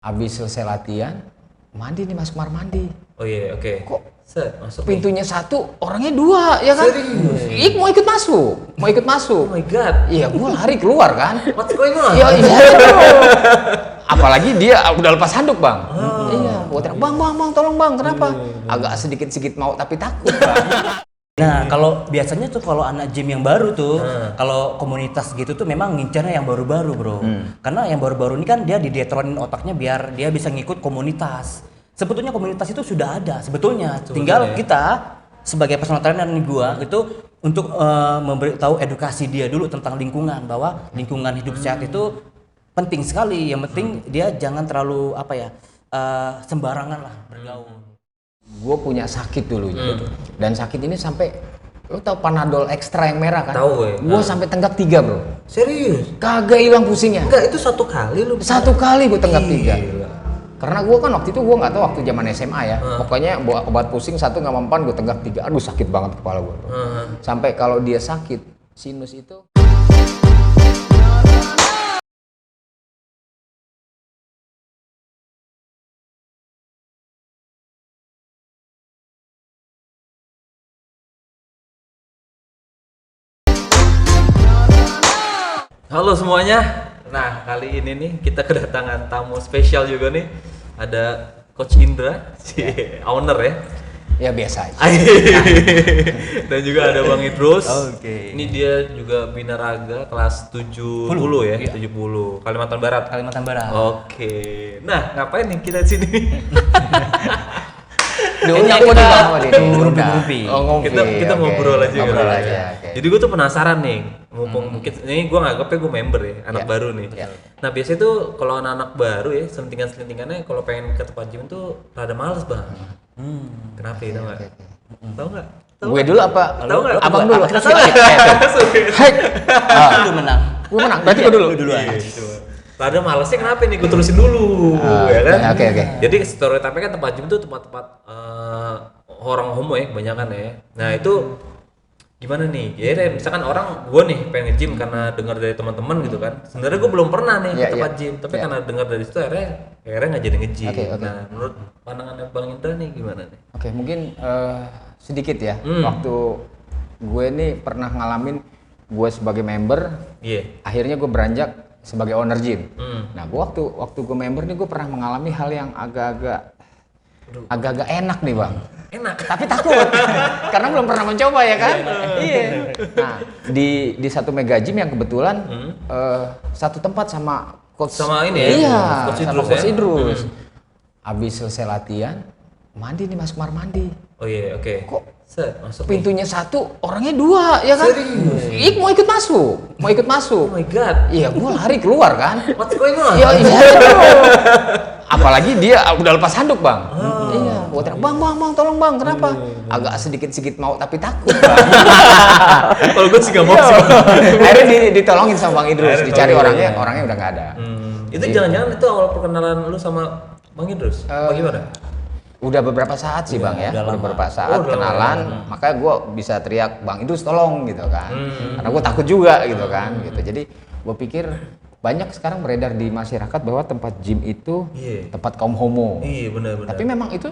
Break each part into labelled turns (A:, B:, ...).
A: Habis selesai latihan, mandi nih, masuk kamar mandi.
B: Oh iya, oke.
A: Kok
B: masuk
A: pintunya satu, orangnya dua, ya kan?
B: Serius?
A: Mau ikut masuk.
B: Oh my god.
A: Iya, gua lari keluar kan.
B: What's going on?
A: Iya. Apalagi dia udah lepas handuk, Bang. Iya, gua teriak, "Bang, tolong Bang, kenapa?" Agak sedikit mau tapi takut, Bang.
C: Nah, kalau biasanya tuh kalau anak gym yang baru tuh, kalau komunitas gitu tuh memang ngincarnya yang baru-baru, Bro. Karena yang baru-baru ini kan dia didetronin otaknya biar dia bisa ngikut komunitas. Sebetulnya komunitas itu sudah ada, sebetulnya. Tinggal kita sebagai personal trainer nih gua itu untuk memberitahu edukasi dia dulu tentang lingkungan, bahwa lingkungan hidup sehat itu penting sekali. Yang penting dia jangan terlalu sembarangan lah bergaul.
A: Gue punya sakit dulunya, dan sakit ini sampai, lo tau Panadol Extra yang merah kan?
B: Tahu gue.
A: Gue sampai tenggak 3, Bro.
B: Serius?
A: Kagak hilang pusingnya.
B: Enggak, itu satu kali lu.
A: Satu kali gue tenggak 3.
B: Gila.
A: Karena gue kan waktu itu gue nggak tahu waktu zaman SMA ya. Pokoknya obat pusing satu nggak mempan, gue tenggak 3. Aduh, sakit banget kepala gue. Sampai kalau dia sakit sinus itu.
B: Halo semuanya. Nah, kali ini nih kita kedatangan tamu spesial juga nih. Ada Coach Indra, si owner ya.
A: Ya biasa aja.
B: Dan juga ada Bang Idrus.
C: Oke.
B: Ini dia juga binaraga kelas 70 ya, 70 Kalimantan Barat.
C: Kalimantan Barat.
B: Oke. Nah, ngapain nih kita di sini?
A: Diundang gue juga sama dia.
C: Ngumpi.
A: Oh, ngumpi.
B: Kita
A: Oke.
B: ngobrol aja.
A: Ngobrol
B: kan.
A: aja. Oke.
B: Jadi gue tuh penasaran nih, mumpung mungkin ini gue nganggapnya gue member ya, anak baru nih. Nah biasanya tuh kalau anak-anak baru ya, selentingan-selentingannya kalau pengen ke tempat gym tuh rada males Bang. Kenapa ya, tau nggak? Tau nggak?
A: Gue dulu apa?
B: Tahu nggak?
A: Abang dulu.
C: Kita
A: Hai.
C: Lu menang.
A: Gue menang. Berarti gue dulu.
C: Duluan.
B: Rada malesnya kenapa nih? Gue terusin dulu, ya kan?
A: Oke.
B: Jadi stereotipnya kan tempat gym tuh tempat-tempat orang homo ya, kebanyakan ya. Nah itu gimana nih? Ya misalkan orang gue nih pengen nge-gym karena dengar dari teman-teman gitu kan. Sebenarnya gue belum pernah nih ke tempat gym, tapi karena dengar dari situ akhirnya nggak jadi nge-gym.
A: Oke.
B: Nah menurut pandangannya Bang Indra nih gimana nih?
A: Oke, mungkin sedikit ya. Waktu gue nih pernah ngalamin gue sebagai member, akhirnya gue beranjak sebagai owner gym. Nah, gue waktu gue member nih gue pernah mengalami hal yang agak-agak enak nih, Bang.
B: Enak.
A: Tapi takut karena belum pernah mencoba ya kan. Iya. Nah, di satu mega gym yang kebetulan satu tempat sama coach.
B: Sama ini ya?
A: Iya,
B: Coach
A: sama
B: Idrus
A: coach
B: ya?
A: Idrus. Habis selesai latihan, mandi nih, masuk kamar mandi.
B: Oh iya, oke.
A: Kok
B: masuk
A: pintunya satu, orangnya dua, ya kan?
B: Serius?
A: Mau ikut masuk.
B: Oh my god.
A: Iya, gua lari keluar kan.
B: What's going on?
A: Iya. Apalagi dia udah lepas handuk, Bang. Iya, gua teriak, "Bang, tolong Bang, kenapa?" Agak sedikit mau tapi takut, Bang.
B: Kalau gue sih gak mau sih.
A: Akhirnya ditolongin sama Bang Idrus, dicari orangnya udah nggak ada.
B: Itu jangan-jangan itu awal perkenalan lu sama Bang Idrus? Bagaimana?
A: Udah beberapa saat sih Bang ya, udah beberapa saat kenalan, makanya gue bisa teriak, "Bang Idrus tolong," gitu kan. Karena gue takut juga gitu kan, gitu. Jadi gue pikir banyak sekarang beredar di masyarakat bahwa tempat gym itu tempat kaum homo.
B: Iya benar.
A: Tapi memang itu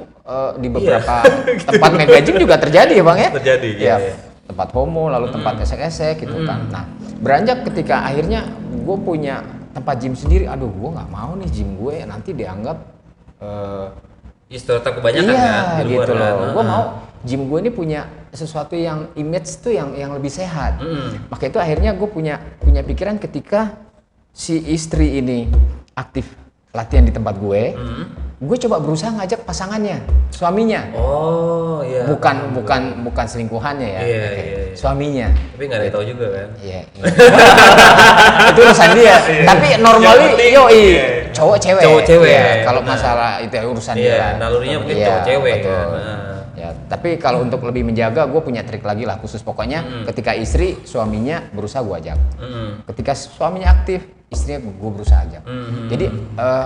A: di beberapa tempat mega gym juga terjadi ya Bang ya.
B: Terjadi.
A: Iya. Tempat homo, lalu tempat esek-esek gitu kan. Nah, beranjak ketika akhirnya gue punya tempat gym sendiri, aduh gue nggak mau nih gym gue nanti dianggap
B: Stereotip kebanyakan
A: iya,
B: kan di luar
A: gitu loh.
B: kan.
A: Gue mau gym gue ini punya sesuatu yang image tuh yang lebih sehat. Maka itu akhirnya gue punya pikiran ketika si istri ini aktif latihan di tempat gue coba berusaha ngajak pasangannya, suaminya.
B: Oh iya.
A: Bukan selingkuhannya ya.
B: Iya.
A: Suaminya.
B: Tapi nggak ada yang tahu juga kan.
A: Iya. Itu urusan dia. Tapi normally cowok cewek. Ya, kalau masalah itu urusan dia.
B: Iya, nalurinya mungkin cowok cewek
A: betul.
B: kan.
A: Ya, tapi kalau untuk lebih menjaga, gue punya trik lagi lah khusus. Pokoknya ketika istri, suaminya berusaha gue ajak. Ketika suaminya aktif, istrinya gue berusaha ajak. Jadi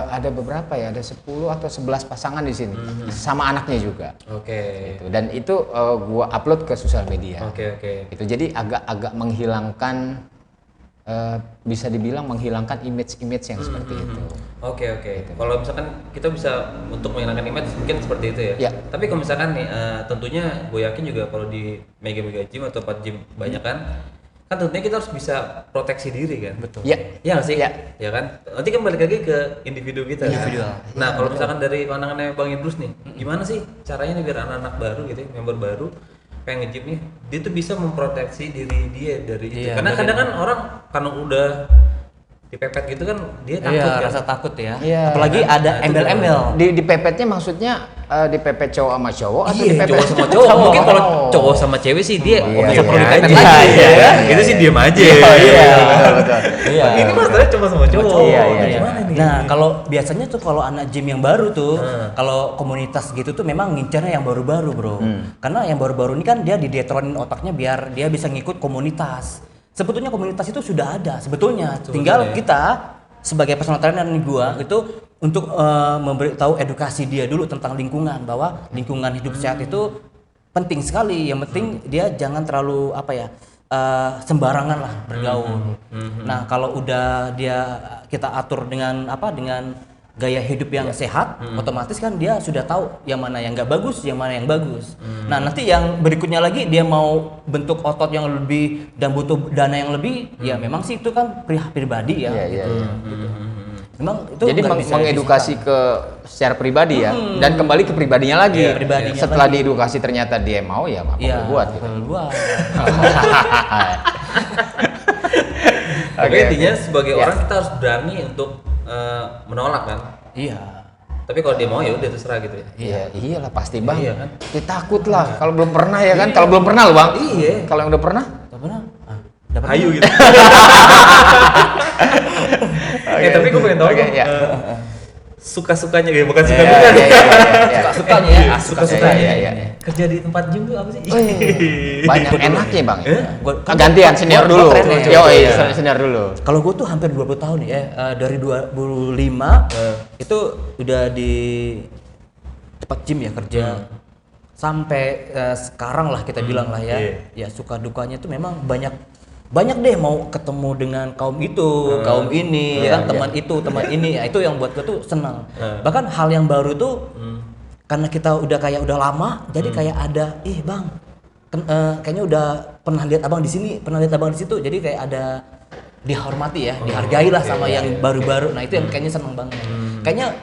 A: ada beberapa ya, ada 10 atau 11 pasangan di sini, sama anaknya juga.
B: Oke.
A: Gitu. Dan itu gue upload ke sosial media.
B: Oke.
A: Itu jadi agak menghilangkan bisa dibilang menghilangkan image-image yang seperti itu.
B: Oke. Gitu. Kalau misalkan kita bisa untuk menghilangkan image mungkin seperti itu ya. Tapi kalau misalkan nih, tentunya gue yakin juga kalau di mega gym atau tempat gym banyak kan tentunya kita harus bisa proteksi diri kan.
C: Betul.
B: Iya nggak sih? Ya kan. Nanti kan balik lagi ke individu kita.
C: Individual.
B: Kan? Nah kalau misalkan dari pandangannya Bang Idrus nih, gimana sih caranya nih biar anak-anak baru gitu, ya, member baru pengen nge-gym nih, dia tuh bisa memproteksi diri dia dari itu. Karena kadang kan orang karena udah dipepet gitu kan dia takut kan.
C: Rasa takut ya. Apalagi ada embel-embel.
A: Dipepetnya maksudnya dipepet cowok sama cowok atau dipepet
B: cowok sama cowok? Mungkin kalau cowok sama cewek sih dia bisa perlu dipepet
C: iya,
B: lagi
C: iya,
B: ya. Gitu sih diam aja.
A: Betul.
B: Ini masalahnya cuma sama cowok.
A: Iya.
C: Nah, kalau biasanya tuh kalau anak gym yang baru tuh, kalau komunitas gitu tuh memang ngincarnya yang baru-baru, Bro. Karena yang baru-baru ini kan dia didetronin otaknya biar dia bisa ngikut komunitas. Sebetulnya komunitas itu sudah ada sebetulnya. Tinggal kita sebagai personal trainer nih gua itu untuk memberitahu edukasi dia dulu tentang lingkungan, bahwa lingkungan hidup sehat itu penting sekali. Yang penting dia jangan terlalu sembarangan lah bergaul. Nah, kalau udah kita atur dengan gaya hidup yang sehat, otomatis kan dia sudah tahu yang mana yang nggak bagus, yang mana yang bagus. Nah, nanti yang berikutnya lagi dia mau bentuk otot yang lebih dan butuh dana yang lebih, ya memang sih itu kan pribadi ya. Gitu. Memang itu
A: jadi mengedukasi ke secara pribadi ya, dan kembali ke pribadinya lagi. Setelah diedukasi ternyata dia mau, ya apa boleh buat gitu.
B: Tapi intinya sebagai orang kita harus berani untuk menolak kan. Tapi kalau dia mau ya udah terserah gitu ya.
A: Iyalah pasti Bang. Kan? Dia takut lah kalau belum pernah ya kan. Kalau belum pernah loh Bang. Kalau yang udah pernah?
B: Dapat ayu gitu. Tapi gue pengen tahu suka-sukanya gitu, bukan suka-sukanya.
C: Suka-sukanya ya.
B: Suka-sukanya. Kerja di tempat gym tuh apa sih?
A: Banyak enaknya Bang. Gantian senior dulu. Senior dulu.
C: Kalau gue tuh hampir 20 tahun nih dari 2005 itu udah di tempat gym ya kerja. Sampai sekarang lah kita bilang lah ya. Ya suka dukanya tuh memang banyak deh, mau ketemu dengan kaum itu, kaum ini, kan teman itu, teman ini, ya itu yang buat gue tuh senang. Bahkan hal yang baru tuh karena kita udah lama, jadi kayak ada, Bang, kayaknya udah pernah lihat abang di sini, pernah lihat abang di situ, jadi kayak ada dihormati ya, dihargai lah sama yang baru-baru. Nah itu yang kayaknya seneng banget. Kayaknya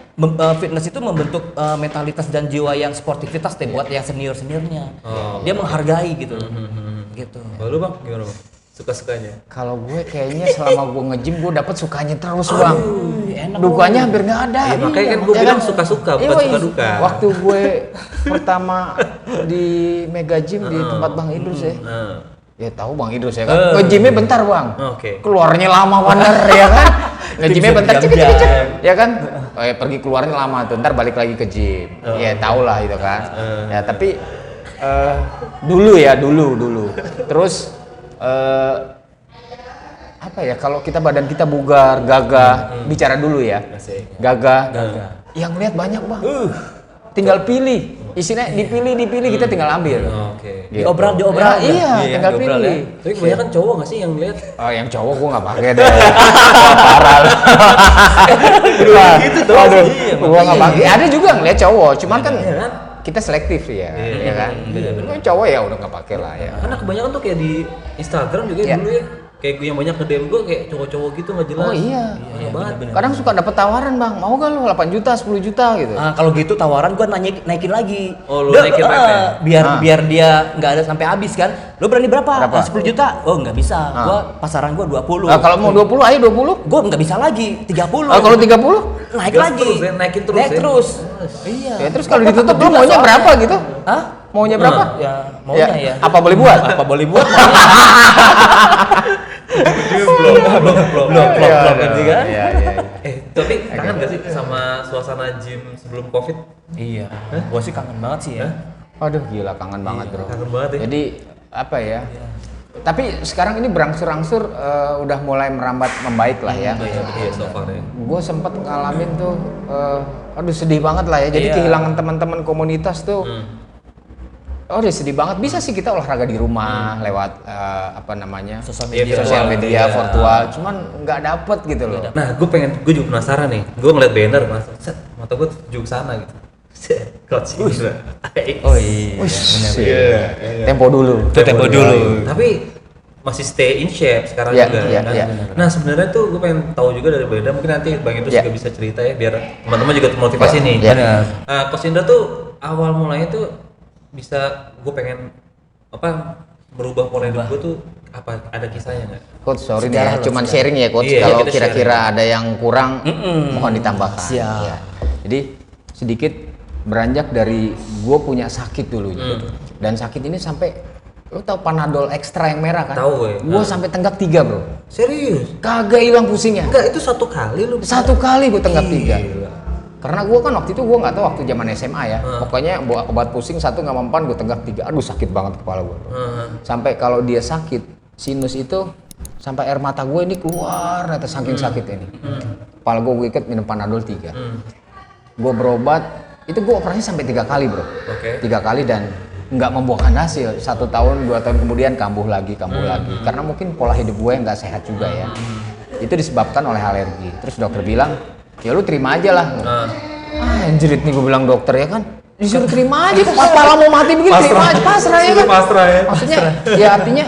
C: fitness itu membentuk mentalitas dan jiwa yang sportivitas deh buat yang seniornya. Dia menghargai gitu. Gitu.
B: Lalu Bang, gimana Bang? Suka-sukanya?
A: Kalau gue kayaknya selama gue nge-gym gue dapet sukanya terus Bang. Dukanya hampir nggak ada.
B: Makanya kan gue bilang suka-suka, bukan suka-duka.
A: Waktu gue pertama di Mega Gym di tempat Bang Idrus ya. Ya tahu Bang Idrus ya kan. Nge-gymnya bentar Bang. Keluarnya lama bener ya kan. Nge-gymnya bentar cek. Ya kan. Pergi keluarnya lama tuh. Ntar balik lagi ke gym. Ya tau lah itu kan. Ya tapi dulu. Terus apa ya, kalau badan kita bugar, gagah, bicara dulu ya. Gagah. Yang lihat banyak Bang. Tinggal pilih. Isinya dipilih kita tinggal ambil.
C: Gitu. Diobral.
A: Iya, tinggal pilih.
B: Ya. Tapi kebanyakan cowok nggak sih yang lihat?
A: Yang cowok gua nggak pakai deh. Parah.
B: Gitu tuh.
A: Gua nggak pakai. Ada juga ngeliat cowok, cuman kan kita selektif ya kan. Cowok ya udah nggak pakai lah ya.
B: Karena kebanyakan tuh kayak di Instagram juga dulu ya. Kayak gue yang banyak nge-DM gue kayak cowok-cowok gitu nggak jelas.
A: Oh iya.
B: Banget.
A: Kadang suka dapet tawaran Bang, mau gak lo 8 juta, 10 juta gitu.
C: Kalau gitu tawaran gue naikin lagi.
B: Oh lu naikin lagi?
C: Biar dia nggak ada sampai habis kan. Lo berani berapa? 10 juta? Oh nggak bisa. Pasaran gue 20.
A: Kalau mau 20 ayo 20.
C: Gue nggak bisa lagi 30.
A: Kalau 30?
C: Naik lagi.
B: Naikin
C: terus. Iya.
A: Ya terus kalau ditutup lo maunya berapa gitu? Maunya berapa?
C: Ya maunya ya.
A: Apa boleh buat?
C: Belum kan?
A: Iya.
B: Tapi kangen gak sih sama suasana gym sebelum Covid?
C: Iya. Gua sih kangen banget sih ya.
A: Aduh gila, kangen banget Bro.
B: Kangen banget ya.
A: Jadi apa ya? Tapi sekarang ini berangsur-angsur udah mulai merambat membaik lah ya.
B: Iya, so far ya.
A: Gue sempet ngalamin tuh, aduh sedih banget lah ya. Jadi kehilangan teman-teman komunitas tuh Oh, udah sedih banget. Bisa sih kita olahraga di rumah lewat sosial media virtual. Cuman nggak dapet gitu loh.
B: Nah, gue juga penasaran nih. Gue ngeliat banner, mata gue tuju ke sana gitu. Coach Indra.
C: Oh iya, benar.
A: Tempo dulu.
B: Tapi masih stay in shape sekarang juga. Kan? Nah, sebenarnya tuh gue pengen tahu juga dari Beda, mungkin nanti Bang Idrus juga bisa cerita ya biar teman-teman juga termotivasi nih. Coach Indra tuh awal mulanya tuh bisa gue pengen merubah pola hidup gue tuh ada kisahnya nggak?
A: Coach, sorry nih ya, cuman sharing ya Coach. Kalau kira-kira ada yang kurang, mohon ditambahkan. Ya. Jadi sedikit beranjak dari gue punya sakit dulu, dan sakit ini sampai lu tau Panadol ekstra yang merah kan?
B: Tahu.
A: Gue sampai tenggak 3 bro.
B: Serius?
A: Kagak hilang pusingnya.
B: Enggak, itu satu kali lu?
A: Satu kali gue tenggak 3. Karena gue kan waktu itu gue nggak tahu waktu zaman SMA ya, pokoknya obat pusing satu nggak mempan, gue tenggak 3, aduh sakit banget kepala gue. Sampai kalau dia sakit sinus itu sampai air mata gue ini keluar, saking sakit ini. Kepala gue ikat minum Panadol 3. Gue berobat, itu gue operasi sampai 3 kali bro. 3 kali dan nggak membuahkan hasil. 1 tahun 2 tahun kemudian kambuh lagi. Karena mungkin pola hidup gue yang nggak sehat juga ya. Itu disebabkan oleh alergi. Terus dokter bilang, ya lu terima aja lah. Anjrit nih gue bilang dokter ya kan, disuruh terima aja, kepala mau mati begitu terima aja, pasrah ya kan. Maksudnya ya artinya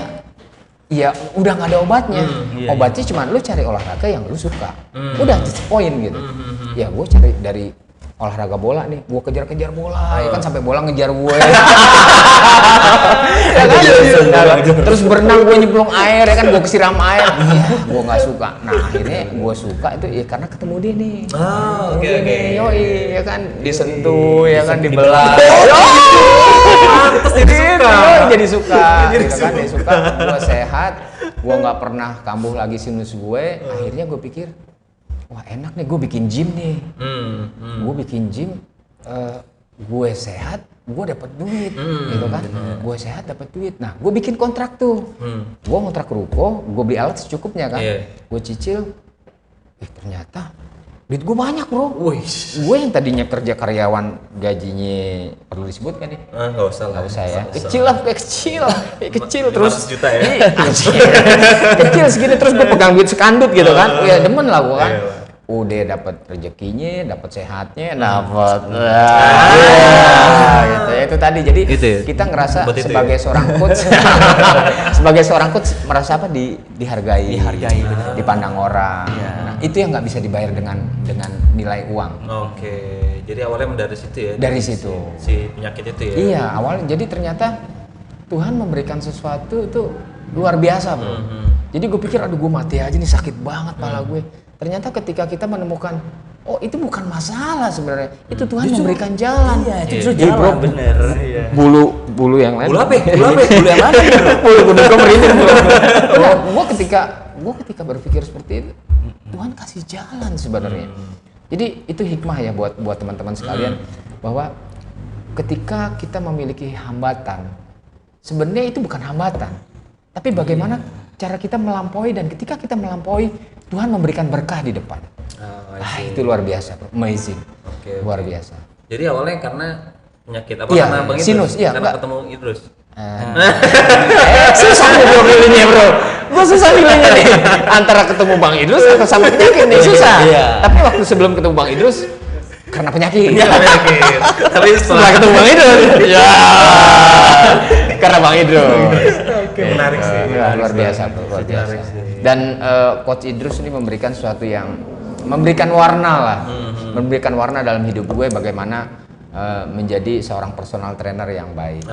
A: ya udah nggak ada obatnya. Obatnya cuma lu cari olahraga yang lu suka. Udah point gitu. Ya gue cari dari olahraga bola nih, gue kejar-kejar bola, ya kan sampai bola ngejar gue. Ya kan? Terus berenang gue nyemplung air, ya kan gue kesiram air. Gue nggak suka. Nah akhirnya gue suka itu ya karena ketemu dia nih.
B: Oke.
A: Yoi, ya kan disentuh, ya kan dibelah.
B: Terus
A: Jadi suka. Gitu kan, dia suka. Gue sehat, gue nggak pernah kambuh lagi sinus gue. Akhirnya gue pikir, wah enak nih gue bikin gym nih. Gue bikin gym, gue sehat, gue dapat duit, gitu kan. Gue sehat dapat duit. Nah, gue bikin kontrak tuh. Gue ngontrak ruko, gue beli alat secukupnya kan. Gue cicil, ternyata duit gue banyak bro. Gue yang tadinya kerja karyawan gajinya perlu disebut kan nih?
B: Nggak usah
A: ya. Kecil terus.
B: 500 juta ya?
A: Kecil segini terus gue pegang duit sekandut gitu kan. Ya demen lah gue kan. Udah dapat rezekinya, dapat sehatnya, dapat gitu. Itu tadi. Jadi kita ngerasa sebagai seorang coach merasa apa dihargai, dipandang orang. Nah, itu yang nggak bisa dibayar dengan nilai uang.
B: Oke. Jadi awalnya dari situ ya.
A: Dari situ.
B: Si penyakit itu ya.
A: Iya, awalnya. Jadi ternyata Tuhan memberikan sesuatu itu luar biasa, bro. Jadi gue pikir, aduh gue mati aja nih, sakit banget pala gue. Ternyata ketika kita menemukan, oh itu bukan masalah sebenarnya, itu Tuhan memberikan jalan.
C: Iya, itu jalan, bro, bener.
A: Bulu yang lain.
B: Bulu apa? Bulu yang mana?
A: Bulu kudu gue merinding bro. Gue ketika berpikir seperti itu, Tuhan kasih jalan sebenarnya. Jadi itu hikmah ya buat teman-teman sekalian, bahwa ketika kita memiliki hambatan, sebenarnya itu bukan hambatan, tapi bagaimana cara kita melampaui, dan ketika kita melampaui, Tuhan memberikan berkah di depan. Itu luar biasa, bro. Amazing. Luar biasa.
B: Jadi awalnya karena penyakit apa?
A: Iya,
B: karena Bang Idrus?
A: sinus, iya.
B: Karena ketemu Idrus.
A: Susah nih bro milihnya bro. Gue susah milihnya nih. Antara ketemu Bang Idrus atau sama penyakit nih, susah. Tapi waktu sebelum ketemu Bang Idrus, karena penyakit.
B: Tapi
A: setelah ketemu Bang Idrus, ya karena Bang Idrus.
B: Menarik sih.
A: Luar biasa bro, luar biasa. Dan Coach Idrus ini memberikan sesuatu yang memberikan warna lah, memberikan warna dalam hidup gue, bagaimana menjadi seorang personal trainer yang baik.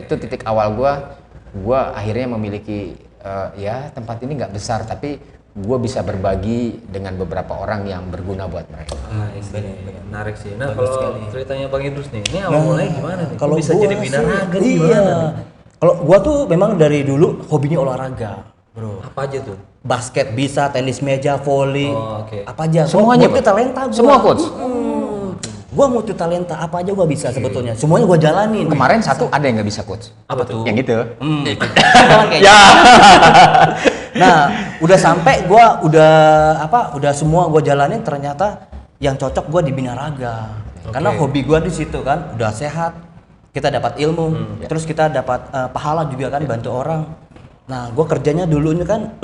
A: Itu titik awal gue akhirnya memiliki ya tempat ini nggak besar, tapi gue bisa berbagi dengan beberapa orang yang berguna buat mereka.
B: Menarik sih. Nah kalau ceritanya Bang Idrus nih, ini awal mulanya gimana nih?
C: Kalau
B: bisa jadi binaraga
C: gimana? Iya. Kalau gue tuh memang dari dulu hobinya olahraga, bro.
B: Apa aja tuh?
C: Basket bisa, tenis meja, volley, apa aja.
A: Semuanya
C: multi talenta gua.
A: Semua coach.
C: Gua multi talenta, apa aja gua bisa sebetulnya. Semuanya gua jalanin.
A: Kemarin satu ada yang nggak bisa coach.
B: Apa tuh?
A: Yang gitu.
C: Ya. Nah, udah sampai gua udah semua gua jalanin, ternyata yang cocok gua di binaraga. Karena hobi gua di situ kan, udah sehat, kita dapat ilmu, terus kita dapat pahala juga kan, bantu orang. Nah, gue kerjanya dulunya kan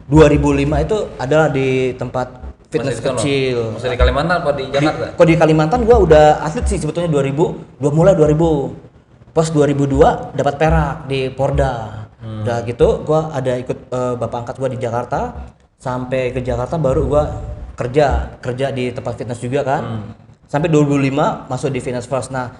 C: 2005 itu adalah di tempat fitness kecil.
B: Masih di Kalimantan apa di Jakarta?
C: Kok di Kalimantan gue udah atlet sih sebetulnya 2000, mulai 2000. Pas 2002 dapat perak di Porda. Udah gitu gue ada ikut bapak angkat gue di Jakarta. Sampai ke Jakarta baru gue kerja di tempat fitness juga kan. Sampai 2005 masuk di Fitness First. Nah,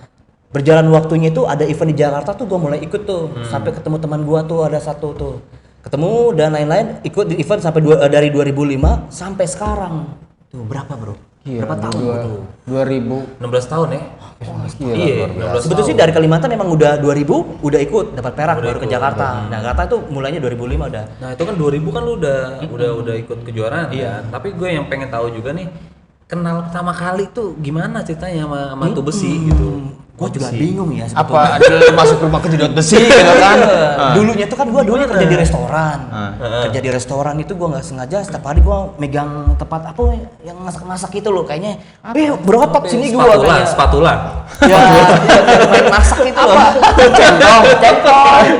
C: berjalan waktunya itu ada event di Jakarta tuh gue mulai ikut tuh. Sampai ketemu teman gue tuh ada satu tuh. Ketemu dan lain-lain, ikut di event sampai dari 2005 sampai sekarang. Tuh berapa bro? Berapa tahun bro?
B: 16 tahun ya?
C: Iya. Sebetulnya sih dari Kalimantan emang udah 2000 udah ikut dapat perak baru ke Jakarta. Nah, Jakarta itu mulainya 2005 udah.
B: Nah, itu kan 2000 kan lu udah ikut kejuaraan kan. Tapi gue yang pengen tahu juga nih, kenal pertama kali tuh gimana ceritanya sama tuh besi gitu.
C: Gue juga bingung ya
A: Apa
C: sebetulnya.
A: ada masuk rumah ke jedot besi gitu kan?
C: Dulunya tuh kan gue dulunya kerja di restoran. Kerja di restoran itu gue nggak sengaja setiap hari gue megang tempat apa yang masak-masak itu loh kayaknya. Berotot sini gue kayaknya.
B: Spatula.
C: Ya, main masak itu loh. Centong.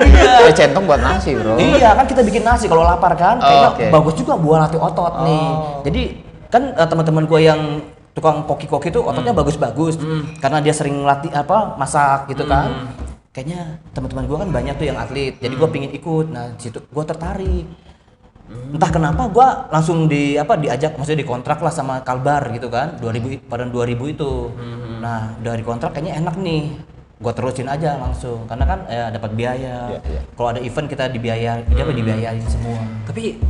C: Iya.
A: Centong buat nasi, bro.
C: Iya, kan kita bikin nasi kalau lapar kan. Kayaknya bagus juga buat latih otot nih. Jadi kan teman-teman gue yang tukang koki-koki itu ototnya bagus-bagus karena dia sering latih masak gitu kan. Kayaknya teman-teman gue kan banyak tuh yang atlet, jadi gue pingin ikut. Nah, situ gue tertarik. Entah kenapa gue langsung diajak, maksudnya dikontrak lah sama Kalbar gitu kan, 2000 itu. Nah, dari kontrak kayaknya enak nih, gue terusin aja langsung karena kan dapat biaya. Kalau ada event kita dibiayain semua.
B: Tapi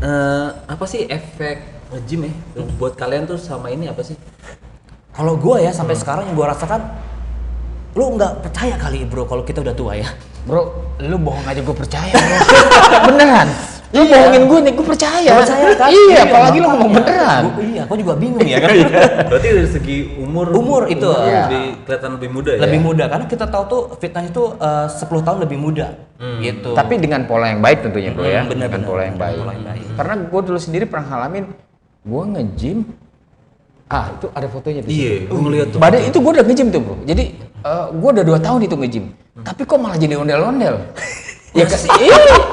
B: apa sih efek nge-gym ya buat kalian tuh sama ini apa sih?
C: Kalau gue ya sampai sekarang yang gue rasakan, lu nggak percaya kali bro kalau kita udah tua ya.
A: Bro, lu bohong aja gue percaya. Bro. Beneran. Lu bohongin gue nih, gue percaya.
C: Percaya kan?
A: Iya, apalagi lu ngomong beneran.
C: Gue juga bingung ya kan.
B: Berarti dari segi umur itu lebih kelihatan lebih muda ya.
C: Lebih muda karena kita tahu tuh fitness itu 10 tahun lebih muda. Gitu.
A: Tapi dengan pola yang baik tentunya, bro ya.
C: Bener,
A: dengan pola yang baik. Karena gue dulu sendiri pernah ngalamin, gue nge-gym. Itu ada fotonya tuh.
B: Iya, gue ngeliat tuh.
A: Padahal itu gue udah nge-gym tuh, bro. Jadi gue udah 2 tahun itu nge-gym. Tapi kok malah jadi ondel-ondel? Ya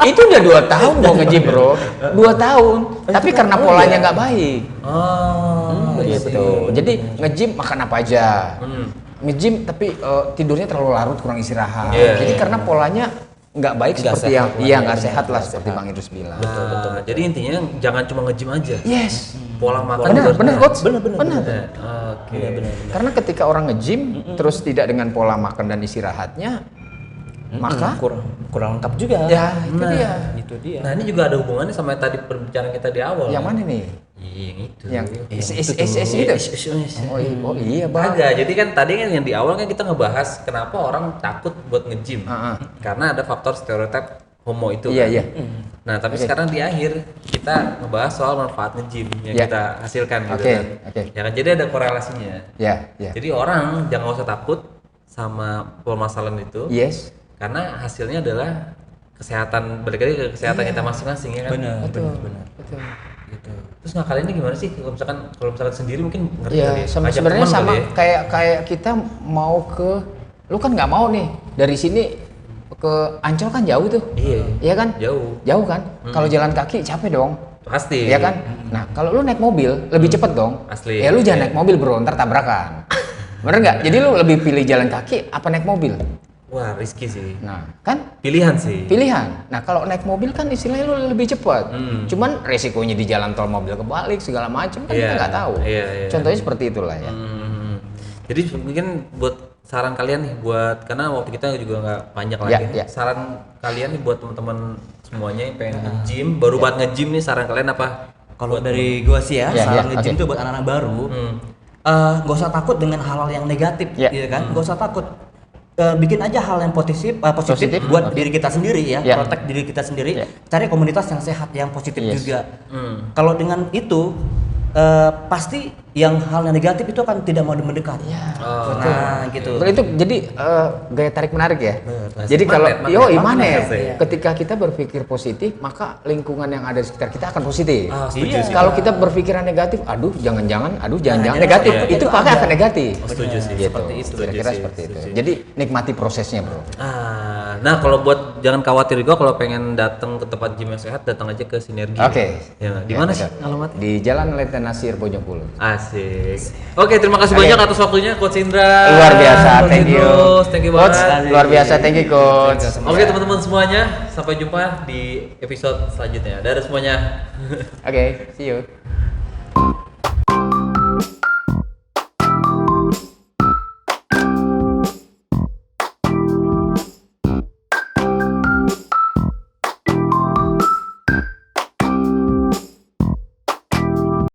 A: itu udah 2 tahun gue nge-gym, bro. 2 tahun. Tapi karena polanya nggak baik. Gitu. Jadi nge-gym makan apa aja. Nge-gym tapi tidurnya terlalu larut, kurang istirahat. Jadi karena polanya nggak baik seperti yang nggak sehat lah seperti Bang Idrus bilang.
B: Betul. Jadi intinya jangan cuma nge-gym aja.
A: Yes.
B: Pola makan
A: benar coach. Benar.
B: Oke.
A: Karena ketika orang nge-gym terus tidak dengan pola makan dan istirahatnya, maka
C: kurang lengkap juga.
A: Ya, itu dia.
B: Nah, ini juga ada hubungannya sama yang tadi perbincangan kita di awal.
A: Yang mana nih?
B: Yang
A: itu. Oh iya, Bang.
B: Agak. Jadi kan tadi kan yang di awal kan kita ngebahas kenapa orang takut buat nge-gym. Karena ada faktor stereotip homo itu.
A: Iya.
B: Nah, tapi sekarang di akhir kita ngebahas soal manfaat nge-gym yang kita hasilkan gitu kan. Ya kan, jadi ada korelasinya.
A: Ya.
B: Jadi orang jangan usah takut sama permasalahan itu.
A: Yes.
B: Karena hasilnya adalah kesehatan, balik lagi ke kesehatan kita masing-masing ya kan.
C: Betul.
B: Gitu. Terus ngakalinnya gimana sih? Kalau misalkan sendiri mungkin ngerti
A: ya, sebenarnya sama kayak kita mau ke, lu kan nggak mau nih dari sini ke Ancol kan jauh tuh. Iya kan? Jauh kan? Kalau jalan kaki capek dong.
B: Pasti.
A: Iya kan? Nah, kalau lu naik mobil lebih cepet dong.
B: Asli.
A: Ya lu jangan naik mobil, bro, ntar tabrakan. Bener nggak? Jadi lu lebih pilih jalan kaki apa naik mobil?
B: Wah, risky sih.
A: Nah, kan?
B: Pilihan sih.
A: Nah, kalau naik mobil kan istilahnya lu lebih cepat. Cuman resikonya di jalan tol mobil kebalik segala macam kan kita nggak tahu. Contohnya seperti itulah ya.
B: Jadi mungkin buat saran kalian nih karena waktu kita juga nggak panjang lagi. Saran kalian nih buat teman-teman semuanya yang pengen nge-gym, baru buat nge-gym nih, saran kalian apa?
C: Kalau dari gua sih saran nge-gym tuh buat anak-anak baru. Nggak usah takut dengan hal-hal yang negatif, ya kan? Nggak usah takut. Bikin aja hal yang positif buat diri kita sendiri ya, protect diri kita sendiri. Cari komunitas yang sehat, yang positif juga. Kalau dengan itu pasti yang hal yang negatif itu akan tidak mau mendekat.
A: Ya,
C: Nah, gitu.
A: Betul, itu jadi gaya tarik menarik ya. Jadi ketika kita berpikir positif, maka lingkungan yang ada di sekitar kita akan positif. Kalau kita berpikiran negatif, aduh jangan-jangan negatif, itu pasti akan negatif.
B: Setuju sih.
A: Gitu.
B: Seperti itu.
A: Kira-kira seperti itu. Jadi nikmati prosesnya, bro.
B: Nah kalau buat jangan khawatir juga kalau pengen datang ke tempat gym yang sehat, datang aja ke Sinergi.
A: Oke.
B: Ya, di mana sih alamatnya?
A: Di Jalan Lenten Nasir Bojongkulur.
B: Asik. Oke, terima kasih banyak atas waktunya Coach Indra.
A: Luar biasa, thank you.
B: Thank you
A: Coach,
B: banget.
A: luar biasa, thank you Coach.
B: Oke, teman-teman semuanya, sampai jumpa di episode selanjutnya. Dadah semuanya.
A: Oke, see you.